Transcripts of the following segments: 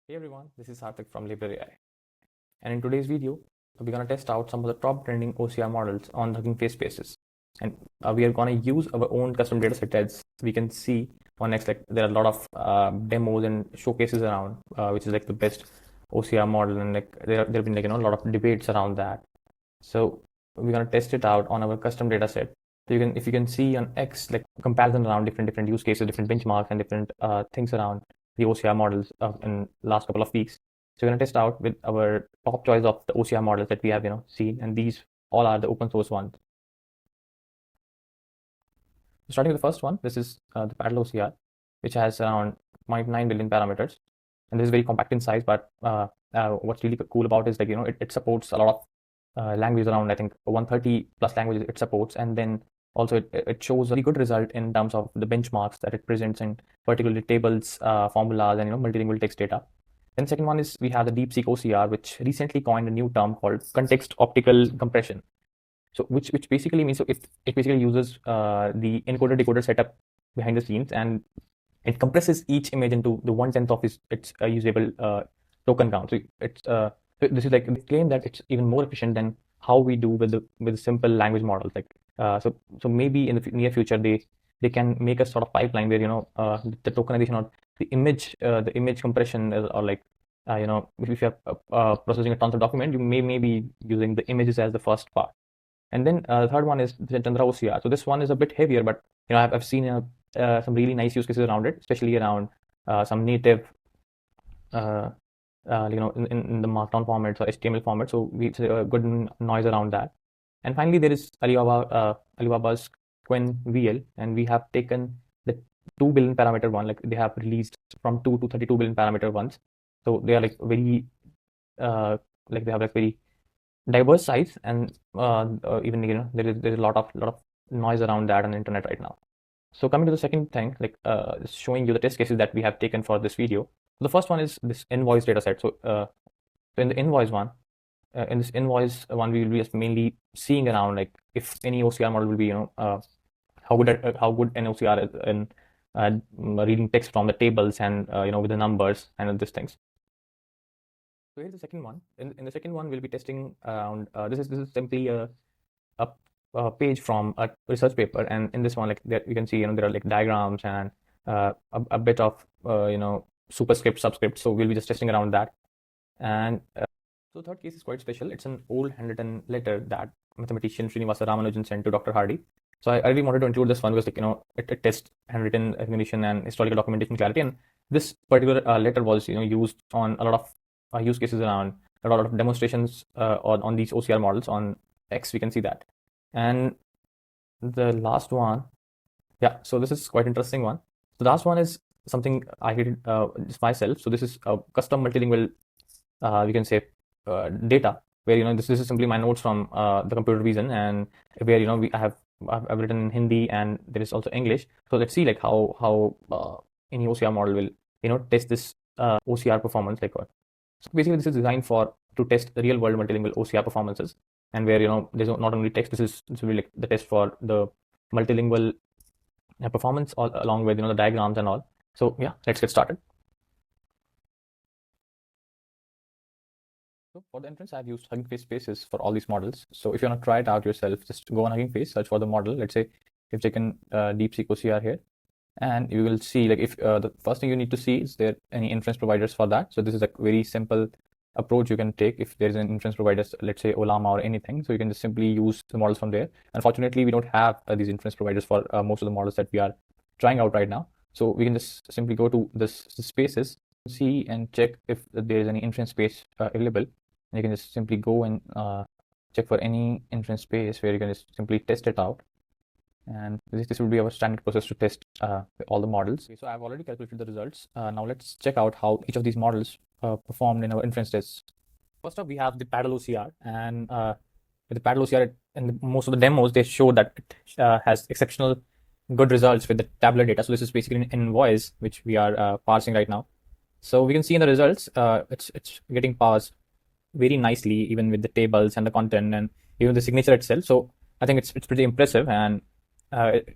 Hey everyone, this is Hardik from Library AI. And in today's video, we're going to test out some of the top trending OCR models on the Hugging Face spaces. And we are going to use our own custom dataset as we can see on next, like there are a lot of demos and showcases around, which is like the best OCR model. And like there have been like, a lot of debates around that. So we're going to test it out on our custom dataset. So if you can see on X, like comparison around different use cases, different benchmarks and different things around the OCR models in last couple of weeks. So we're going to test out with our top choice of the OCR models that we have, seen, and these all are the open source ones. Starting with the first one, this is the PaddleOCR, which has around 0.9 billion parameters, and this is very compact in size. But what's really cool about it is like it supports a lot of languages around, I think 130 plus languages it supports, and then also it shows a really good result in terms of the benchmarks that it presents in particularly tables, formulas, and multilingual text data. Then second one is we have the DeepSeek OCR, which recently coined a new term called context optical compression. So which basically means, so it basically uses the encoder decoder setup behind the scenes, and it compresses each image into the 1/10 of its usable token count. So this is like they claim that it's even more efficient than how we do with simple language models. Like so maybe in the near future they can make a sort of pipeline where the tokenization or the image compression is, or like if you are processing a tons of document, you may be using the images as the first part. And then the third one is the Chandra OCR. So this one is a bit heavier, but I've seen some really nice use cases around it, especially around some native in the markdown format or HTML format. So it's a good noise around that. And finally, there is Alibaba's Qwen-VL, and we have taken the 2 billion parameter one. Like they have released from 2 to 32 billion parameter ones. So they are like very like they have like very diverse size, and even there is a lot of noise around that on the internet right now. So coming to the second thing, like showing you the test cases that we have taken for this video. The first one is this invoice dataset. So in the invoice one, in this invoice one, we will be just mainly seeing around like if any OCR model will be how good an OCR is in reading text from the tables and with the numbers and these things. So here's the second one. In the second one, we'll be testing around. This is simply a page from a research paper, and in this one, like there you can see, there are like diagrams and a bit of superscript, subscript. So we'll be just testing around that. And so the third case is quite special. It's an old handwritten letter that mathematician Srinivasa Ramanujan sent to Dr. Hardy. So I really wanted to include this one because it tests handwritten recognition and historical documentation clarity. And this particular letter was used on a lot of use cases around a lot of demonstrations on these OCR models on X. We can see that. And the last one, yeah, so this is quite interesting one. The last one is something I did just myself. So this is a custom multilingual, we can say, data where this is simply my notes from the computer vision, and where I've written in Hindi and there is also English. So let's see like how any OCR model will test this OCR performance like what. So basically, this is designed to test the real world multilingual OCR performances, and where there's not only text. This will be like the test for the multilingual performance along with the diagrams and all. So yeah, let's get started. So for the inference, I've used Hugging Face spaces for all these models. So if you want to try it out yourself, just go on Hugging Face, search for the model. Let's say you've taken DeepSeek OCR here, and you will see like if the first thing you need to see is there any inference providers for that. So this is a very simple approach you can take if there is an inference provider, let's say Olama or anything. So you can just simply use the models from there. Unfortunately, we don't have these inference providers for most of the models that we are trying out right now. So we can just simply go to the spaces, see and check if there is any inference space available. And you can just simply go and check for any inference space where you can just simply test it out. And this would be our standard process to test all the models. Okay, so I've already calculated the results. Now let's check out how each of these models performed in our inference tests. First up, we have the PaddleOCR, and with the PaddleOCR, in most of the demos, they show that it has exceptional good results with the tabular data. So this is basically an invoice which we are parsing right now. So we can see in the results, it's getting parsed very nicely, even with the tables and the content and even the signature itself. So I think it's pretty impressive, and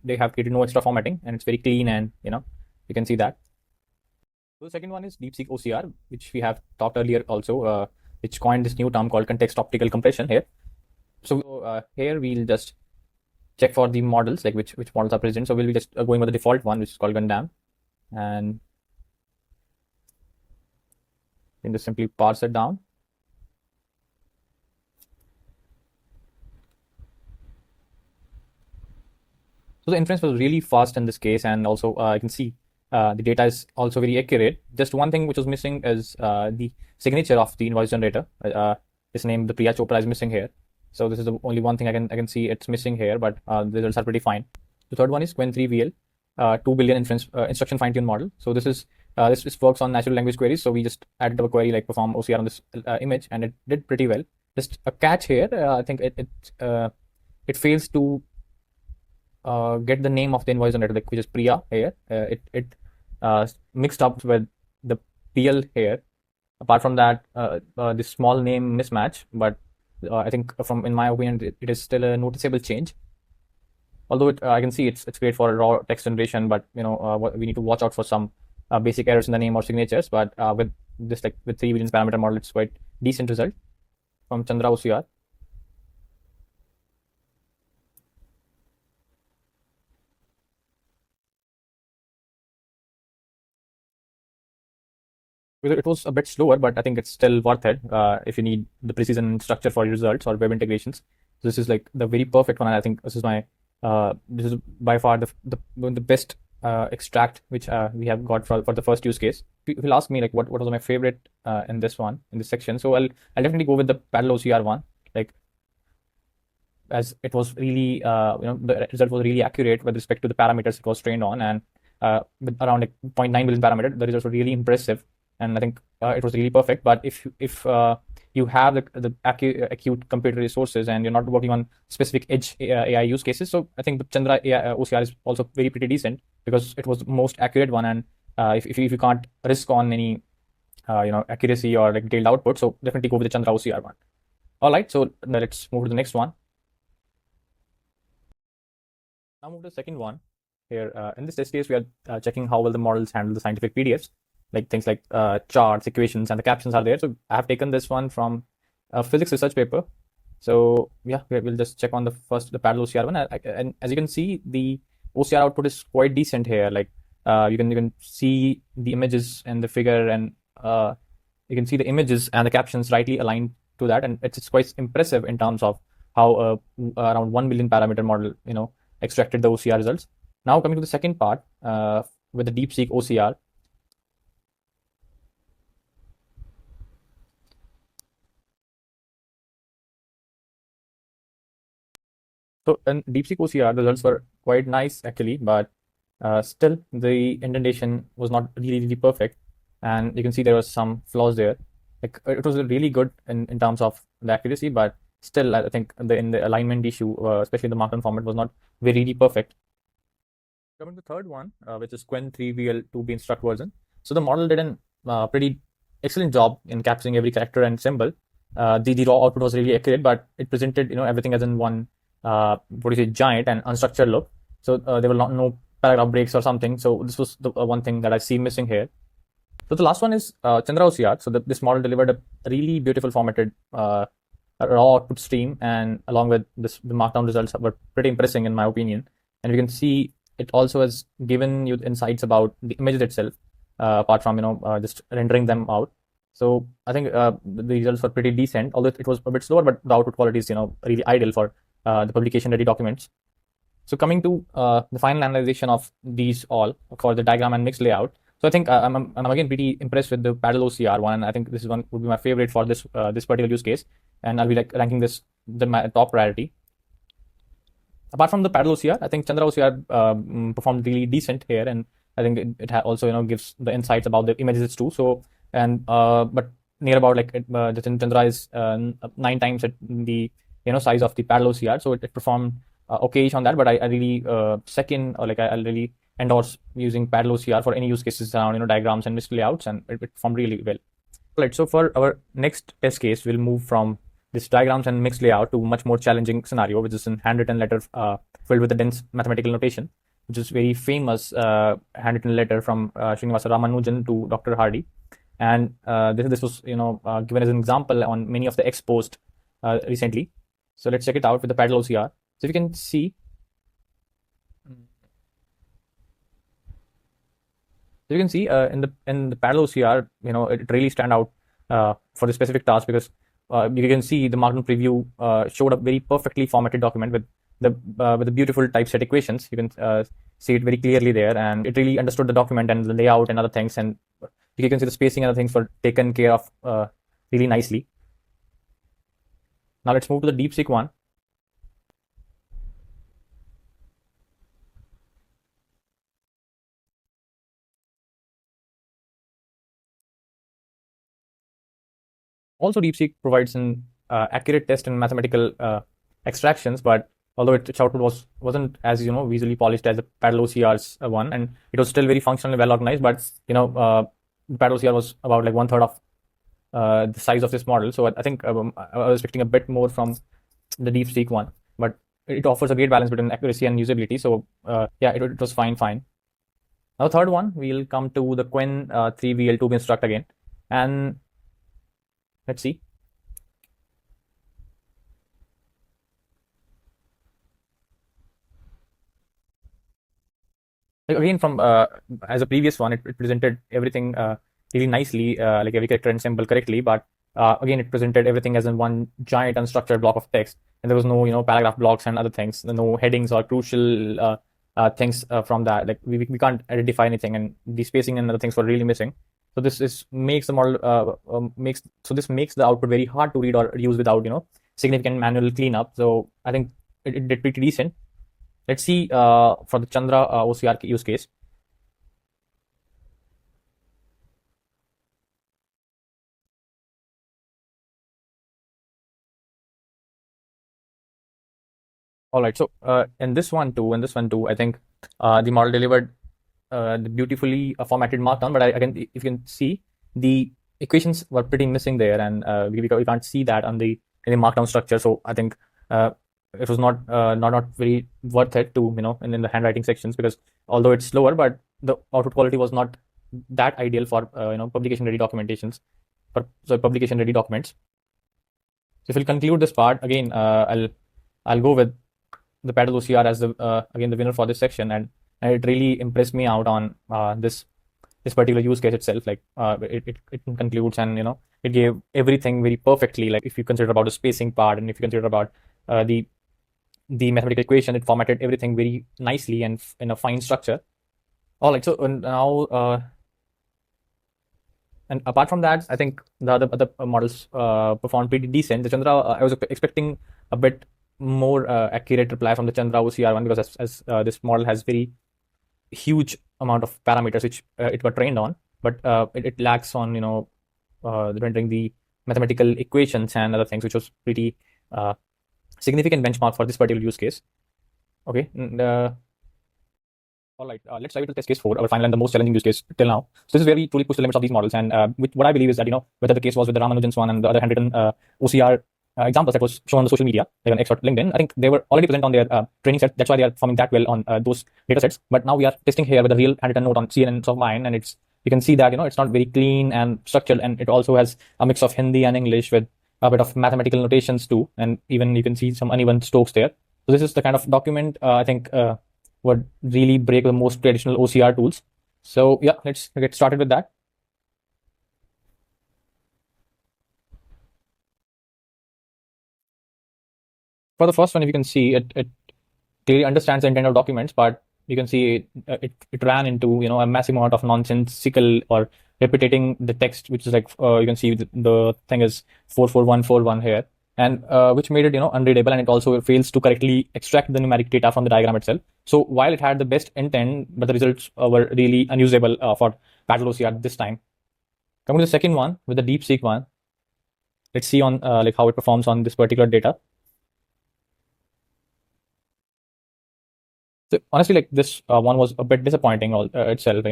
they have created no extra formatting, and it's very clean, and you can see that. So the second one is DeepSeek OCR, which we have talked earlier also, which coined this new term called context optical compression here. So here we'll just check for the models, like which models are present. So we'll be just going with the default one, which is called Gundam, and then just simply parse it down. So the inference was really fast in this case, and also I can see the data is also very accurate. Just one thing which was missing is the signature of the invoice generator. His name, the Priya Chopra, is missing here. So this is the only one thing I can see it's missing here, but the results are pretty fine. The third one is Qwen-VL, 2 billion inference instruction fine-tuned model. So this works on natural language queries. So we just added a query like perform OCR on this image, and it did pretty well. Just a catch here. I think it fails to get the name of the invoice generator, like which is Priya here. It mixed up with the PL here. Apart from that, the small name mismatch, but I think in my opinion, it is still a noticeable change. Although I can see it's great for raw text generation, but we need to watch out for some basic errors in the name or signatures. But with this, like with 3 billion parameter model, it's quite decent result from Chandra OCR. It was a bit slower, but I think it's still worth it if you need the precision structure for your results or web integrations. So this is like the very perfect one. And I think this is by far the best extract which we have got for the first use case. If you'll ask me like what was my favorite in this section, so I'll definitely go with the PaddleOCR one, like as it was really the result was really accurate with respect to the parameters it was trained on, and with around like 0.9 billion parameter, the results were really impressive. And I think it was really perfect. But if you have the acute computer resources and you're not working on specific edge AI use cases, so I think the Chandra OCR is also pretty decent because it was the most accurate one. And if you can't risk on any accuracy or like detailed output, so definitely go with the Chandra OCR one. All right, so let's move to the next one. Now move to the second one. Here in this test case, we are checking how well the models handle the scientific PDFs, like things like charts, equations, and the captions are there. So I have taken this one from a physics research paper. So yeah, we'll just check on the PaddleOCR one. And as you can see, the OCR output is quite decent here. Like you can see the images and the figure, and you can see the images and the captions rightly aligned to that, and it's quite impressive in terms of how around 1 billion parameter model extracted the OCR results. Now coming to the second part with the DeepSeek OCR. So in DeepSeek OCR, the results were quite nice actually, but still the indentation was not really perfect, and you can see there was some flaws there. Like it was really good in terms of the accuracy, but still I think in the alignment issue, especially the markdown format, was not really perfect. Coming to the third one, which is Qwen-VL 2B instruct version. So the model did a pretty excellent job in capturing every character and symbol. The raw output was really accurate, but it presented everything as in one giant and unstructured look. So there were no paragraph breaks or something. So this was the one thing that I see missing here. So the last one is Chandra OCR. So this model delivered a really beautiful formatted raw output stream, and along with the markdown results were pretty impressive in my opinion. And you can see it also has given you insights about the images itself, apart from just rendering them out. So I think the results were pretty decent, although it was a bit slower, but the output quality is really ideal for the publication ready documents. So coming to the final analyzation of these all for the diagram and mixed layout. So I think I'm again pretty impressed with the PaddleOCR one. I think this one would be my favorite for this particular use case, and I'll be like ranking this my top priority. Apart from the PaddleOCR, I think Chandra OCR performed really decent here, and I think it also gives the insights about the images too. So and but near about like the Chandra is 9 times at the size of the PaddleOCR, so it performed okay on that. But I really second, or like I really endorse using PaddleOCR for any use cases around diagrams and mixed layouts, and it performed really well. Right. So for our next test case, we'll move from this diagrams and mixed layout to much more challenging scenario, which is in handwritten letter filled with a dense mathematical notation. which is very famous handwritten letter from Srinivasa Ramanujan to Dr. Hardy. And this was given as an example on many of the exposed recently. So let's check it out with the PaddleOCR. So if you can see, in the PaddleOCR, it really stand out for the specific task, because you can see the Markdown preview showed a very perfectly formatted document with the beautiful typeset equations. You can see it very clearly there, and it really understood the document and the layout and other things, and you can see the spacing and other things were taken care of really nicely. Now let's move to the DeepSeek one. Also, DeepSeek provides an accurate test in mathematical extractions, but although its output wasn't as visually polished as the PaddleOCR's one, and it was still very functional and well organized. But PaddleOCR was about like 1/3 of the size of this model, so I think I was expecting a bit more from the DeepSeek one, but it offers a great balance between accuracy and usability. So yeah, it was fine. Now, the third one, we'll come to the Qwen-3VL to instruct again, and let's see. Again, from as a previous one, it presented everything really nicely, like every character and symbol correctly. But again, it presented everything as in one giant unstructured block of text, and there was no paragraph blocks and other things, no headings or crucial things from that. Like we can't identify anything, and the spacing and other things were really missing. So this makes the model makes the output very hard to read or use without significant manual cleanup. So I think it did pretty decent. Let's see for the Chandra OCR use case. All right, so in this one too, I think the model delivered the beautifully formatted markdown, but again, if you can see, the equations were pretty missing there, and we can't see that on in the markdown structure. So I think it was not very worth it to in the handwriting sections, because although it's slower, but the output quality was not that ideal for publication ready documentations, publication ready documents. So if we'll conclude this part again, I'll go with the PaddleOCR as again the winner for this section, and it really impressed me out on this particular use case itself. Like it concludes, and it gave everything very perfectly. Like if you consider about the spacing part, and if you consider about the mathematical equation, it formatted everything very nicely and in a fine structure. All right, so now and apart from that, I think the other models performed pretty decent. The Chandra, I was expecting a bit more accurate reply from the Chandra OCR one, because as this model has very huge amount of parameters which it were trained on, but it lacks on rendering the mathematical equations and other things, which was pretty significant benchmark for this particular use case. Okay, and, all right, let's dive into test case 4, our final and the most challenging use case till now. So this is where we truly push the limits of these models, and what I believe is that whether the case was with the Ramanujan's one and the other handwritten OCR examples that was shown on the social media, like on X or LinkedIn, I think they were already present on their training set. That's why they are performing that well on those data sets. But now we are testing here with a real handwritten note on CNNs of mine, and you can see that it's not very clean and structured, and it also has a mix of Hindi and English with a bit of mathematical notations too, and even you can see some uneven strokes there. So this is the kind of document I think would really break the most traditional OCR tools. So yeah, let's get started with that. For the first one, if you can see, it clearly understands the intent of documents, but you can see it ran into a massive amount of nonsensical or repeating the text, which is like you can see the thing is 44141 here, and which made it unreadable, and it also fails to correctly extract the numeric data from the diagram itself. So while it had the best intent, but the results were really unusable for PaddleOCR this time. Coming to the second one with the DeepSeek one, let's see on like how it performs on this particular data. So honestly, like this one was a bit disappointing itself.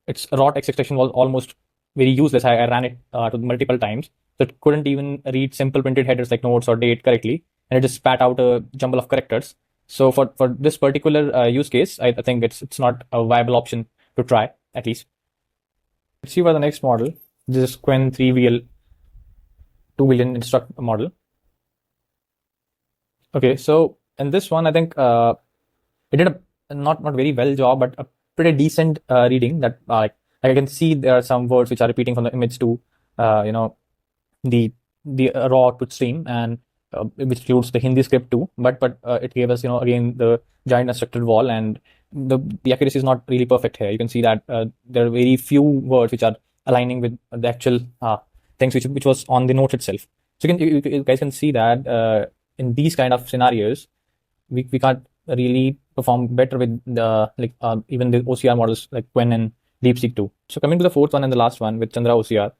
Its raw text extraction was almost very useless. I ran it to multiple times, so it couldn't even read simple printed headers like notes or date correctly, and it just spat out a jumble of characters. So for this particular use case, I think it's not a viable option to try, at least. Let's see for the next model. This is Qwen-3VL 2 billion instruct model. Okay, so in this one, I think it did a not very well job, but a pretty decent reading. That like I can see there are some words which are repeating from the image to the raw output stream, and which includes the Hindi script too. But it gave us again the giant unstructured wall, and the accuracy is not really perfect here. You can see that there are very few words which are aligning with the actual things which was on the note itself. So you guys can see that in these kind of scenarios, we can't really perform better with the even the OCR models like Qwen and DeepSeek too. So coming to the fourth one and the last one with Chandra OCR,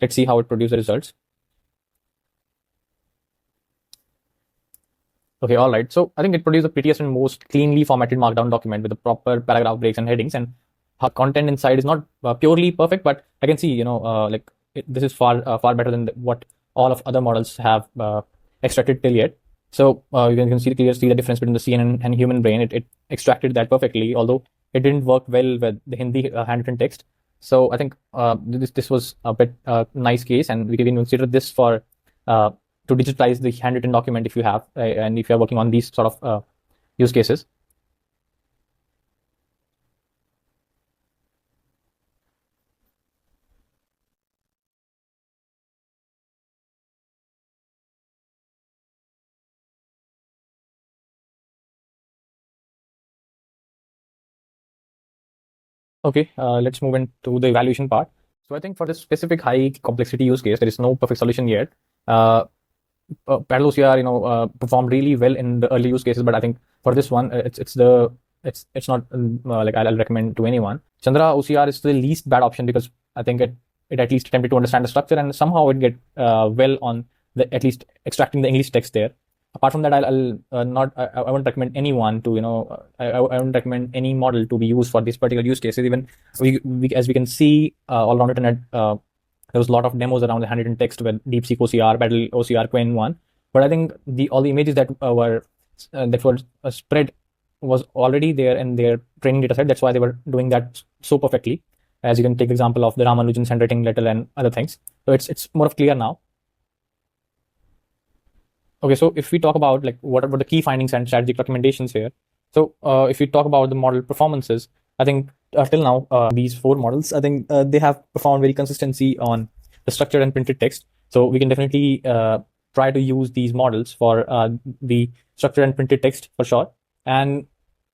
let's see how it produces the results. Okay, all right. So I think it produced the prettiest and most cleanly formatted markdown document with the proper paragraph breaks and headings, and her content inside is not purely perfect, but I can see this is far better than what all of other models have extracted till yet. So you can see the difference between the CNN and human brain. It extracted that perfectly, although it didn't work well with the Hindi handwritten text. So I think this was a bit nice case, and we can consider this for to digitize the handwritten document if you have, and if you are working on these sort of use cases. Okay, let's move into the evaluation part. So I think for this specific high complexity use case, there is no perfect solution yet. PaddleOCR, performed really well in the early use cases, but I think for this one, it's not like I'll recommend to anyone. Chandra OCR is the least bad option because I think it at least attempted to understand the structure, and somehow it get well on the at least extracting the English text there. Apart from that, I'll not I won't recommend anyone to I won't recommend any model to be used for this particular use cases. Even as we can see all around the internet, there was a lot of demos around the handwritten text with DeepSeek OCR, PaddleOCR, Qwen-1. But I think all the images that were spread was already there in their training data set. That's why they were doing that so perfectly. As you can take the example of the Ramanujan's handwriting letter and other things. So it's more of clear now. Okay, so if we talk about like what are the key findings and strategic recommendations here. So if we talk about the model performances, I think till now these four models, I think they have performed very consistency on the structured and printed text. So we can definitely try to use these models for the structured and printed text for sure. And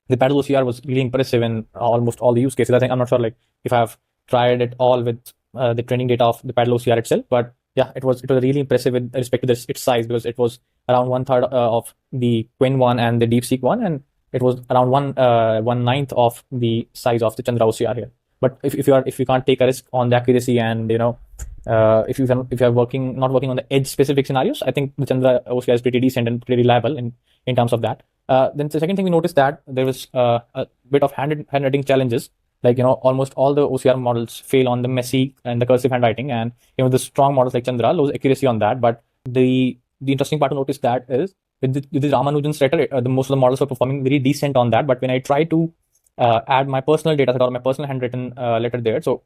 the PaddleOCR was really impressive in almost all the use cases. I think I'm not sure like if I've tried it all with the training data of the PaddleOCR itself, but yeah, it was really impressive with respect to its size, because it was around 1/3 of the Qwen-1 and the DeepSeek one, and it was around 1/9 of the size of the Chandra OCR here. But if you can't take a risk on the accuracy, and if you are not working on the edge specific scenarios, I think the Chandra OCR is pretty decent and pretty reliable in terms of that. Then the second thing we noticed that there was a bit of handwriting challenges. Like almost all the OCR models fail on the messy and the cursive handwriting, and the strong models like Chandra lose accuracy on that. But the interesting part to notice that is with the Ramanujan's letter, the most of the models were performing very decent on that. But when I try to add my personal data set or my personal handwritten letter there, so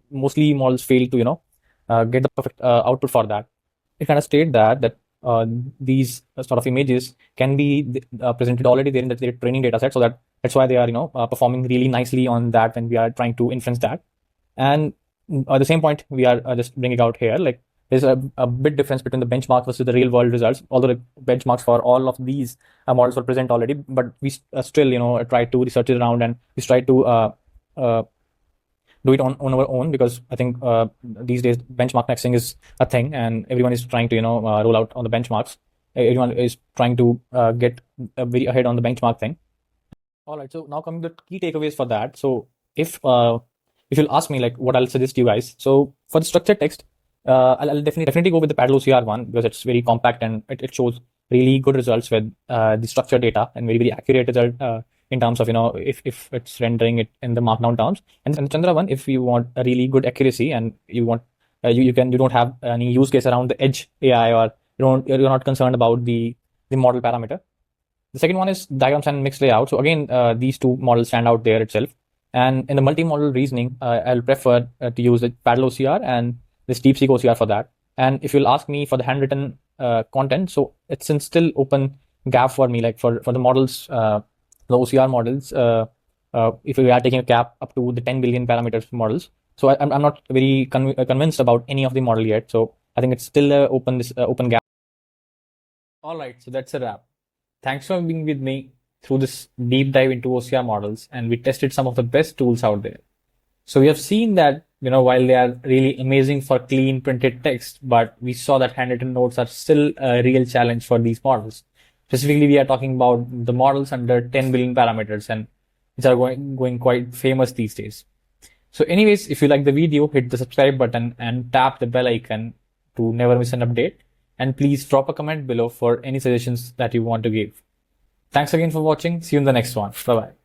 mostly models fail to get the perfect output for that. It kind of state that these sort of images can be presented already there in the training data set, so that's why they are performing really nicely on that when we are trying to inference that. And at the same point, we are just bringing out here, like there's a bit difference between the benchmark versus the real world results, although the benchmarks for all of these models were present already, but we still try to research it around, and we try to do it on our own, because I think these days benchmark nexting is a thing, and everyone is trying to roll out on the benchmarks. Everyone is trying to get very ahead on the benchmark thing. All right, so now coming to the key takeaways for that. So if you'll ask me like what I'll suggest you guys, so for the structured text, I'll definitely go with the PaddleOCR one, because it's very compact and it shows really good results with the structured data, and very accurate result in terms of if it's rendering it in the markdown terms. And the Chandra one, if you want a really good accuracy and you want you don't have any use case around the edge AI, or you're not concerned about the model parameter, The second one is diagrams and mixed layout. So again, these two models stand out there itself. And in the multimodal reasoning, I'll prefer to use the PaddleOCR and this DeepSeek OCR for that. And if you'll ask me for the handwritten content, so it's in still open gap for me, like for the models, the OCR models, if we are taking a cap up to the 10 billion parameters models. So I'm not very convinced about any of the model yet. So I think it's still open gap. All right, so that's a wrap. Thanks for being with me through this deep dive into OCR models, and we tested some of the best tools out there. So we have seen that, while they are really amazing for clean printed text, but we saw that handwritten notes are still a real challenge for these models. Specifically, we are talking about the models under 10 billion parameters, and which are going quite famous these days. So anyways, if you like the video, hit the subscribe button and tap the bell icon to never miss an update. And please drop a comment below for any suggestions that you want to give. Thanks again for watching. See you in the next one. Bye-bye.